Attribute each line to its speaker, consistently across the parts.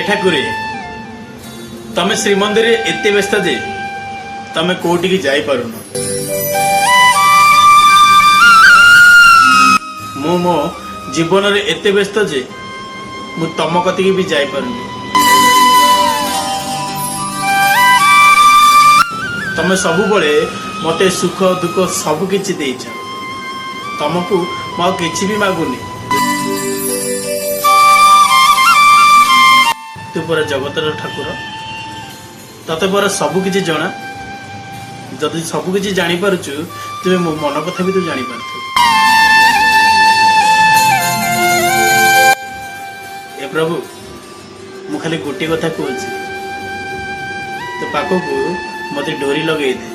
Speaker 1: ठाकुरे तमे श्रीमंदिर एत व्यस्त जे तमे कोटि जाई पारुन मो जीवन रे एत व्यस्त जे मु तम कति भी जाई पारुनी। तमे सबु बळे मते सुख दुख सब किछि देइछ तमको मो किछि भी मागुनी। तू पर जगतर ठाकुर तते पर सबु किछि जणा जदि सबु किछि जानि पारुछु तुमे मो मन कथा भी तू जानि पारथु। ए प्रभु मु खाली गोटे कथा कहूछि तो पाखकू मते डोरी लगे दे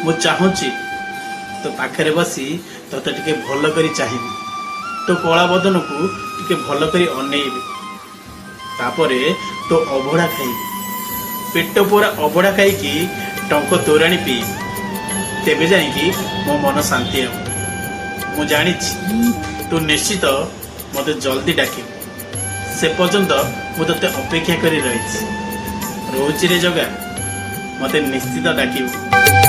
Speaker 1: मु चाहूची तो पाखरे बसी तते टिके भल करी चाहिबी तो कला बदन को टिके भल करी अनेइबी तापरे तो अभड़ा खाइबी पेट पूरा अभड़ा खाई टंक तोराणी पी तेबे जाइकी मो मन शांति हो। मु जानी तू निश्चित मते जल्दी डाकिबू से पर्यंत मु तते अपेक्षा करी रही रोची रे जगा मते निश्चित डाकिबू।